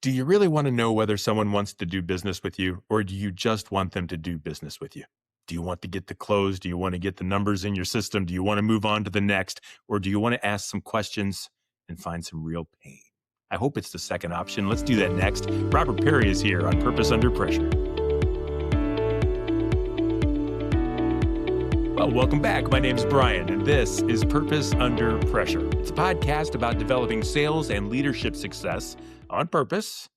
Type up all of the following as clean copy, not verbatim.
Do you really want to know whether someone wants to do business with you, or do you just want them to do business with you? Do you want to get the close? Do you want to get the numbers in your system? Do you want to move on to the next? Or do you want to ask some questions and find some real pain? I hope it's the second option. Let's do that next. Robert Perry is here on Purpose Under Pressure. Well, welcome back. My name is Bryan, and this is Purpose Under Pressure. It's a podcast about developing sales and leadership success on purpose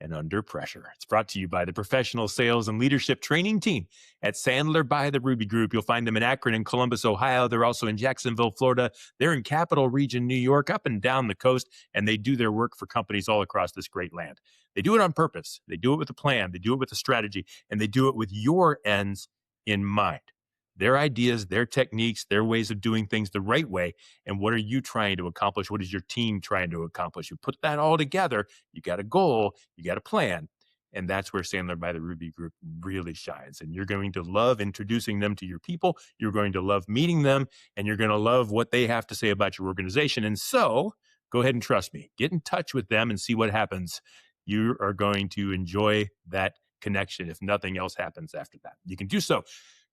and under pressure. It's brought to you by the professional sales and leadership training team at Sandler by the Ruby Group. You'll find them in Akron and Columbus, Ohio. They're also in Jacksonville, Florida. They're in Capital Region, New York, up and down the coast, and they do their work for companies all across this great land. They do it on purpose. They do it with a plan. They do it with a strategy, and they do it with your ends in mind. Their ideas, their techniques, their ways of doing things the right way. And what are you trying to accomplish? What is your team trying to accomplish? You put that all together, you got a goal, you got a plan. And that's where Sandler by the Ruby Group really shines. And you're going to love introducing them to your people. You're going to love meeting them, and you're going to love what they have to say about your organization. And so go ahead and trust me. Get in touch with them and see what happens. You are going to enjoy that connection if nothing else happens after that. You can do so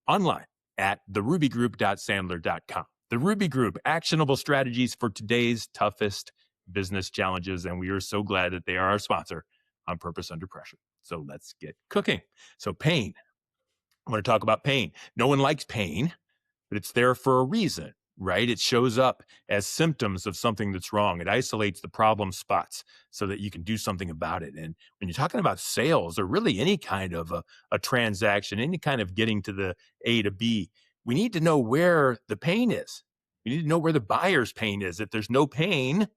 online at therubygroup.sandler.com. The Ruby Group, actionable strategies for today's toughest business challenges. And we are so glad that they are our sponsor on Purpose Under Pressure. So let's get cooking. So pain. I want to talk about pain. No one likes pain, but it's there for a reason, right? It shows up as symptoms of something that's wrong. It isolates the problem spots so that you can do something about it. And when you're talking about sales or really any kind of a transaction, any kind of getting to the A to B, we need to know where the pain is. We need to know where the buyer's pain is. If there's no pain,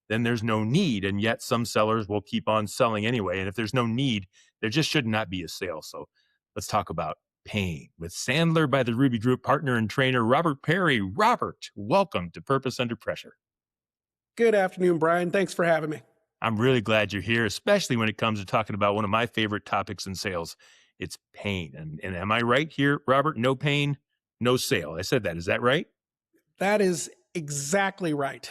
then there's no need. And yet some sellers will keep on selling anyway. And if there's no need, there just should not be a sale. So let's talk about pain with Sandler by the Ruby Group partner and trainer, Robert Perry. Robert, welcome to Purpose Under Pressure. Good afternoon, Bryan. Thanks for having me. I'm really glad you're here, especially when it comes to talking about one of my favorite topics in sales. It's pain. And am I right here, Robert? No pain, no sale. I said that. Is that right? That is exactly right.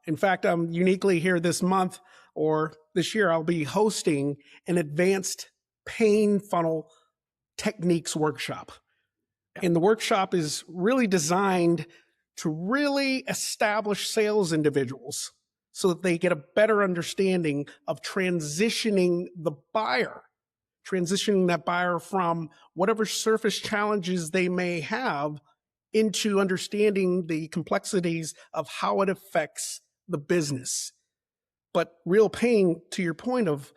In fact, I'm uniquely here this month or this year, I'll be hosting an advanced pain funnel techniques workshop. And the workshop is really designed to really establish sales individuals so that they get a better understanding of transitioning that buyer from whatever surface challenges they may have into understanding the complexities of how it affects the business. But real pain, to your point of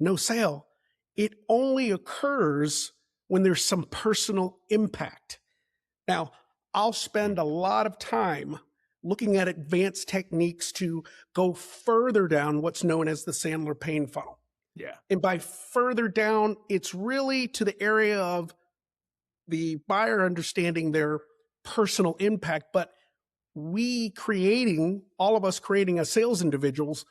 no sale, it only occurs when there's some personal impact. Now, I'll spend a lot of time looking at advanced techniques to go further down what's known as the Sandler pain funnel. Yeah. And by further down, it's really to the area of the buyer understanding their personal impact, but all of us creating as sales individuals,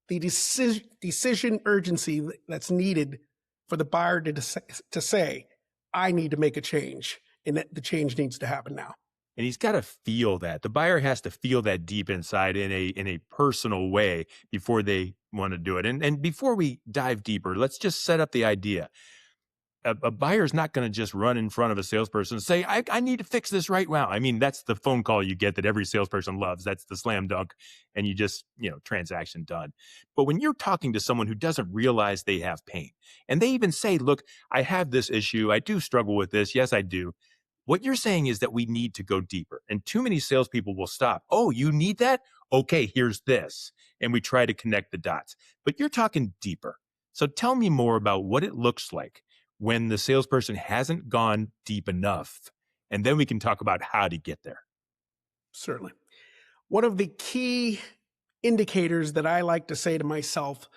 the decision urgency that's needed for the buyer to say, I need to make a change, and that the change needs to happen now. And he's got to feel that. The buyer has to feel that deep inside in a personal way before they want to do it. And before we dive deeper, let's just set up the idea. A buyer's not going to just run in front of a salesperson and say, I need to fix this right now. I mean, that's the phone call you get that every salesperson loves. That's the slam dunk. And you just, transaction done. But when you're talking to someone who doesn't realize they have pain, and they even say, look, I have this issue. I do struggle with this. Yes, I do. What you're saying is that we need to go deeper. And too many salespeople will stop. Oh, you need that? Okay, here's this. And we try to connect the dots. But you're talking deeper. So tell me more about what it looks like when the salesperson hasn't gone deep enough. And then we can talk about how to get there. Certainly. One of the key indicators that I like to say to myself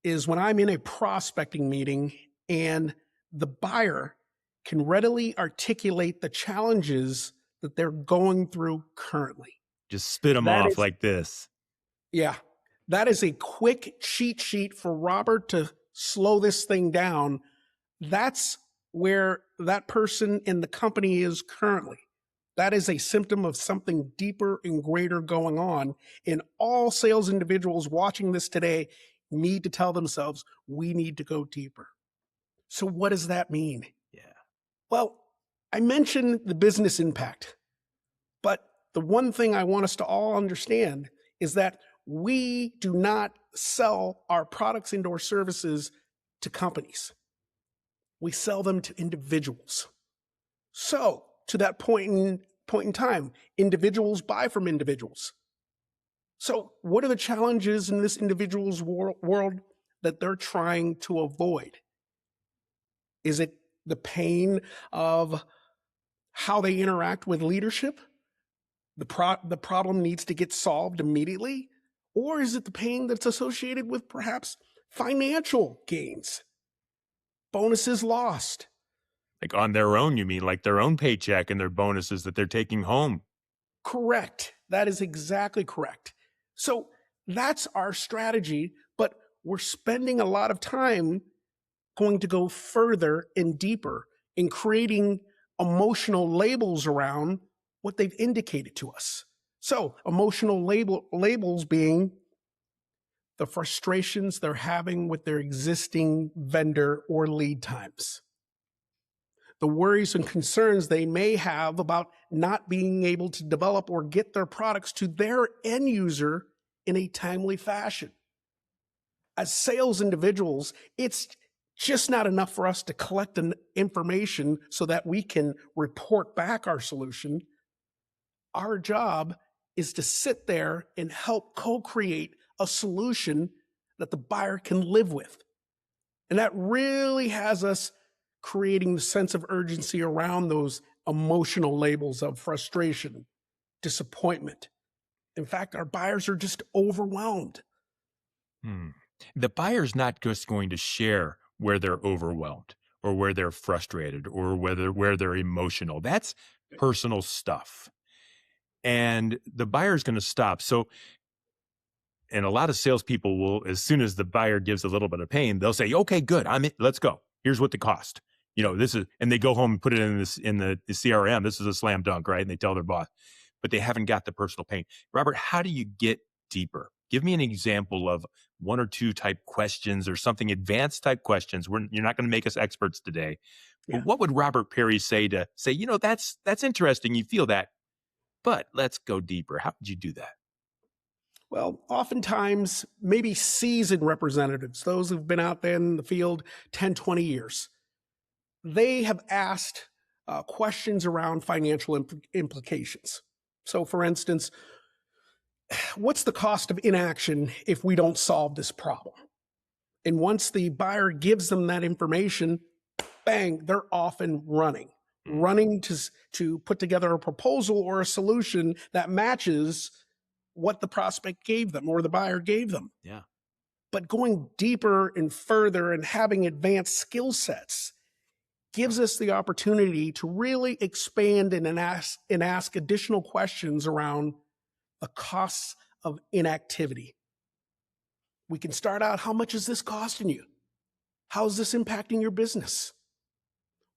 is when I'm in a prospecting meeting and the buyer can readily articulate the challenges that they're going through currently. Just spit them off like this. Yeah. That is a quick cheat sheet for Robert to slow this thing down. That's where that person in the company is currently. That is a symptom of something deeper and greater going on. And all sales individuals watching this today need to tell themselves, we need to go deeper. So what does that mean? Yeah. Well, I mentioned the business impact, but the one thing I want us to all understand is that we do not sell our products and or services to companies. We sell them to individuals. So to that point in time, individuals buy from individuals. So what are the challenges in this individual's world that they're trying to avoid? Is it the pain of how they interact with leadership? The problem needs to get solved immediately? Or is it the pain that's associated with perhaps financial gains? Bonuses lost. Like on their own, you mean, like their own paycheck and their bonuses that they're taking home. Correct. That is exactly correct. So that's our strategy, but we're spending a lot of time going to go further and deeper in creating emotional labels around what they've indicated to us. So emotional labels being the frustrations they're having with their existing vendor or lead times, the worries and concerns they may have about not being able to develop or get their products to their end user in a timely fashion. As sales individuals, it's just not enough for us to collect information so that we can report back our solution. Our job is to sit there and help co-create a solution that the buyer can live with. And that really has us creating the sense of urgency around those emotional labels of frustration, disappointment. In fact, our buyers are just overwhelmed. The buyer's not just going to share where they're overwhelmed or where they're frustrated or where they're emotional. That's personal stuff. And the buyer's going to stop. So, and a lot of salespeople will, as soon as the buyer gives a little bit of pain, they'll say, okay, good, I'm in, let's go. Here's what the cost. This is, and they go home and put it in the CRM. This is a slam dunk, right? And they tell their boss, but they haven't got the personal pain. Robert, how do you get deeper? Give me an example of one or two type questions or something advanced type questions. You're not going to make us experts today. Yeah. But what would Robert Perry say to say, that's interesting. You feel that, but let's go deeper. How would you do that? Well, oftentimes, maybe seasoned representatives, those who've been out there in the field 10, 20 years, they have asked questions around financial implications. So, for instance, what's the cost of inaction if we don't solve this problem? And once the buyer gives them that information, bang, they're off and running to put together a proposal or a solution that matches what the prospect gave them or the buyer gave them. Yeah. But going deeper and further and having advanced skill sets gives us the opportunity to really expand and ask additional questions around the costs of inactivity. We can start out, how much is this costing you? How is this impacting your business?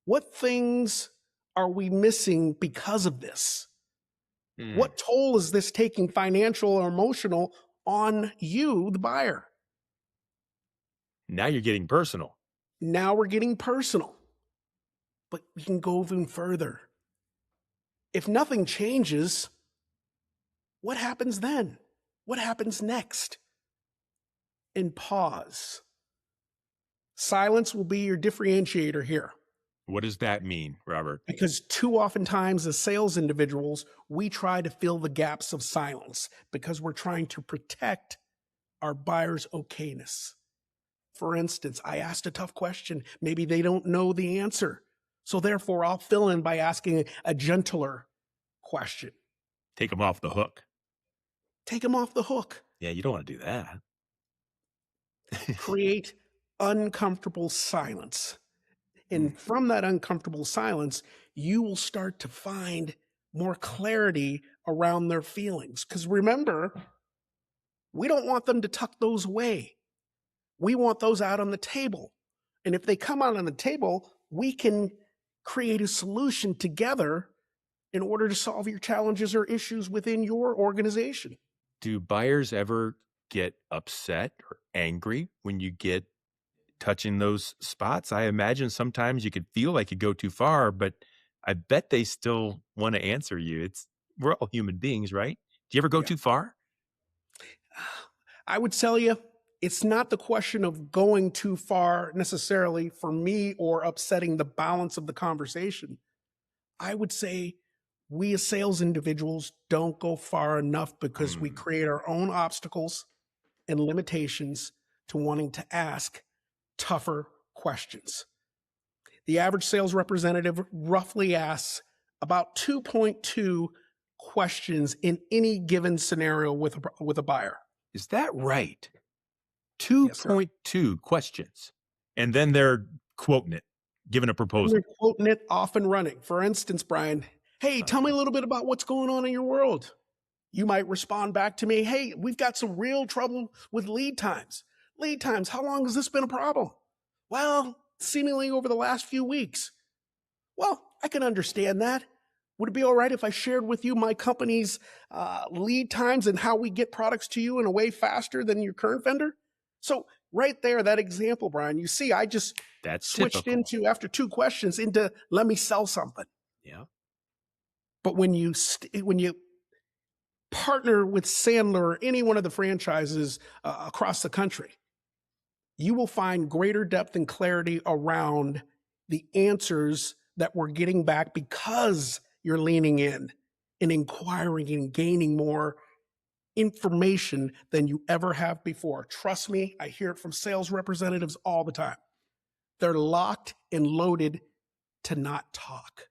What things are we missing because of this? What toll is this taking, financial or emotional, on you, the buyer? Now you're getting personal. Now we're getting personal. But we can go even further. If nothing changes, what happens then? What happens next? And pause. Silence will be your differentiator here. What does that mean, Robert? Because too oftentimes as sales individuals, we try to fill the gaps of silence because we're trying to protect our buyer's okayness. For instance, I asked a tough question. Maybe they don't know the answer. So therefore, I'll fill in by asking a gentler question. Take them off the hook. Take them off the hook. Yeah, you don't want to do that. Create uncomfortable silence. And from that uncomfortable silence, you will start to find more clarity around their feelings. Because remember, we don't want them to tuck those away. We want those out on the table. And if they come out on the table, we can create a solution together in order to solve your challenges or issues within your organization. Do buyers ever get upset or angry when you get touching those spots? I imagine sometimes you could feel like you go too far, but I bet they still want to answer you. We're all human beings, right? Do you ever go Yeah. too far? I would tell you, it's not the question of going too far necessarily for me or upsetting the balance of the conversation. I would say we as sales individuals don't go far enough because we Mm. create our own obstacles and limitations to wanting to ask tougher questions. The average sales representative roughly asks about 2.2 questions in any given scenario with a buyer. Is that right? Yes, sir. 2.2 questions. And then they're quoting it, giving a And they're proposal. quoting it off and running. For instance, Brian, hey, tell me a little bit about what's going on in your world. You might respond back to me, hey, we've got some real trouble with lead times. Lead times, how long has this been a problem? Well, seemingly over the last few weeks. Well, I can understand that. Would it be all right if I shared with you my company's lead times and how we get products to you in a way faster than your current vendor? So, right there, that example, Brian, you see, I just That's switched typical. into, after two questions, into let me sell something. Yeah. But when you partner with Sandler or any one of the franchises across the country, you will find greater depth and clarity around the answers that we're getting back because you're leaning in and inquiring and gaining more information than you ever have before. Trust me, I hear it from sales representatives all the time. They're locked and loaded to not talk,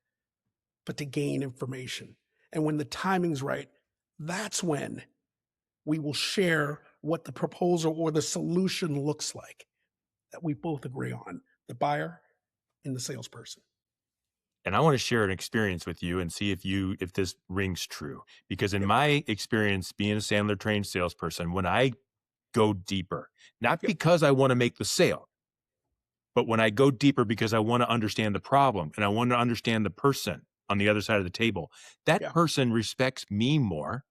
but to gain information. And when the timing's right, that's when we will share what the proposal or the solution looks like that we both agree on, the buyer and the salesperson. And I want to share an experience with you and see if this rings true. Because in Yep. my experience being a Sandler trained salesperson, when I go deeper, not Yep. because I want to make the sale, but when I go deeper because I want to understand the problem and I want to understand the person on the other side of the table, that Yeah. person respects me more.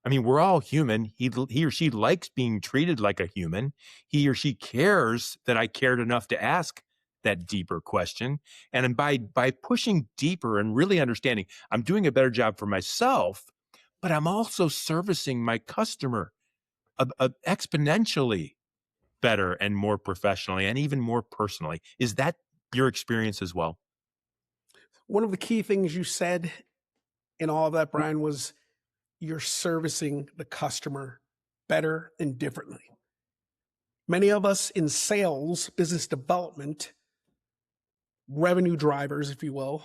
I mean, we're all human. He or she likes being treated like a human. He or she cares that I cared enough to ask that deeper question. And by pushing deeper and really understanding, I'm doing a better job for myself, but I'm also servicing my customer exponentially better and more professionally and even more personally. Is that your experience as well? One of the key things you said in all of that, Brian, was you're servicing the customer better and differently. Many of us in sales, business development, revenue drivers, if you will,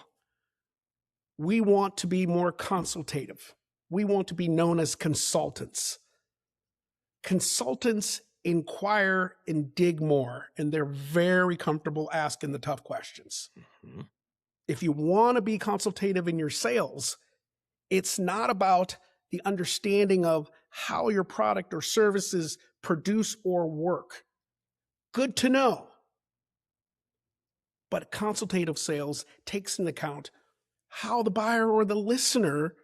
we want to be more consultative. We want to be known as consultants. Consultants inquire and dig more, and they're very comfortable asking the tough questions. Mhm. If you want to be consultative in your sales, it's not about the understanding of how your product or services produce or work. Good to know. But consultative sales takes into account how the buyer or the listener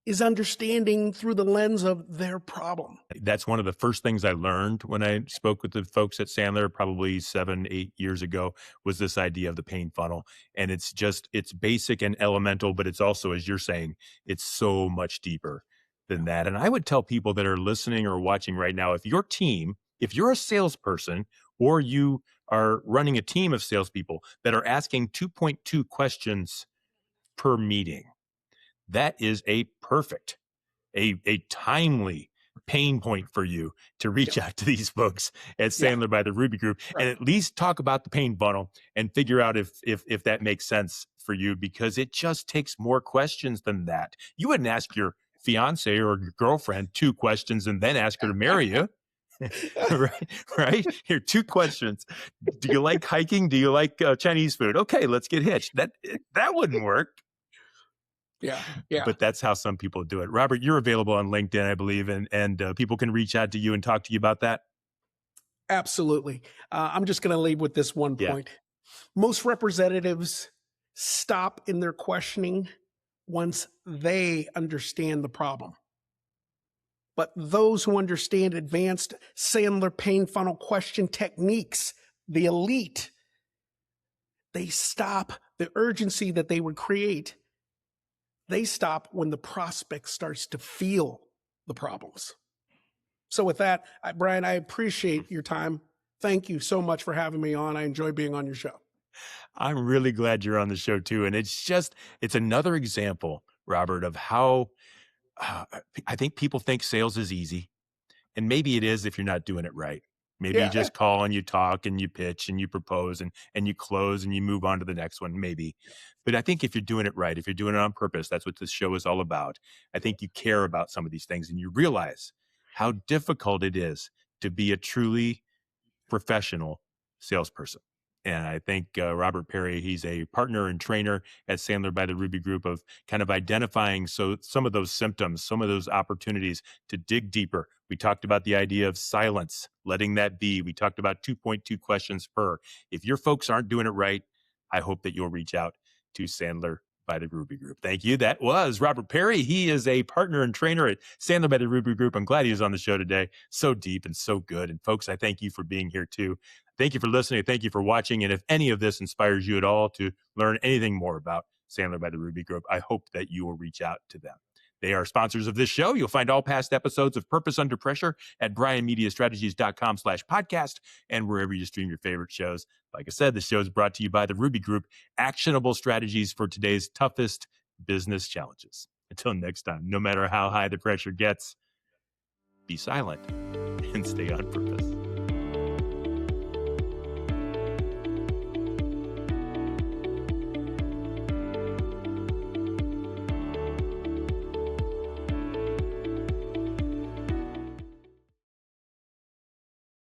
is understanding through the lens of their problem. That's one of the first things I learned when I spoke with the folks at Sandler probably 7, 8 years ago was this idea of the pain funnel. And it's basic and elemental, but it's also, as you're saying, it's so much deeper than that. And I would tell people that are listening or watching right now, if you're a salesperson or you are running a team of salespeople that are asking 2.2 questions per meeting, that is a timely pain point for you to reach Yep. out to these folks at Yeah. Sandler by the Ruby Group and Right. at least talk about the pain funnel and figure out if that makes sense for you, because it just takes more questions than that. You wouldn't ask your fiance or your girlfriend 2 questions and then ask her to marry you. Right, right. Here, 2 questions. Do you like hiking? Do you like Chinese food? Okay, let's get hitched. That wouldn't work. Yeah. Yeah. But that's how some people do it. Robert, you're available on LinkedIn, I believe, and people can reach out to you and talk to you about that. Absolutely. I'm just going to leave with this one Yeah. point. Most representatives stop in their questioning once they understand the problem. But those who understand advanced Sandler pain funnel question techniques, the elite, they stop the urgency that they would create. They stop when the prospect starts to feel the problems. So with that, Bryan, I appreciate your time. Thank you so much for having me on. I enjoy being on your show. I'm really glad you're on the show too. And it's another example, Robert, of how I think people think sales is easy. And maybe it is if you're not doing it right. Maybe you Yeah, just call and you talk and you pitch and you propose and you close and you move on to the next one, maybe. But I think if you're doing it right, if you're doing it on purpose, that's what this show is all about. I think you care about some of these things and you realize how difficult it is to be a truly professional salesperson. And I think Robert Perry, he's a partner and trainer at Sandler by the Ruby Group, of kind of identifying some of those symptoms, some of those opportunities to dig deeper. We talked about the idea of silence, letting that be. We talked about 2.2 questions per. If your folks aren't doing it right, I hope that you'll reach out to Sandler by the Ruby Group. Thank you. That was Robert Perry. He is a partner and trainer at Sandler by the Ruby Group. I'm glad he was on the show today. So deep and so good. And folks, I thank you for being here too. Thank you for listening. Thank you for watching. And if any of this inspires you at all to learn anything more about Sandler by the Ruby Group, I hope that you will reach out to them. They are sponsors of this show. You'll find all past episodes of Purpose Under Pressure at bryanmediastrategies.com/podcast and wherever you stream your favorite shows. Like I said, the show is brought to you by the Ruby Group, actionable strategies for today's toughest business challenges. Until next time, no matter how high the pressure gets, be silent and stay on purpose.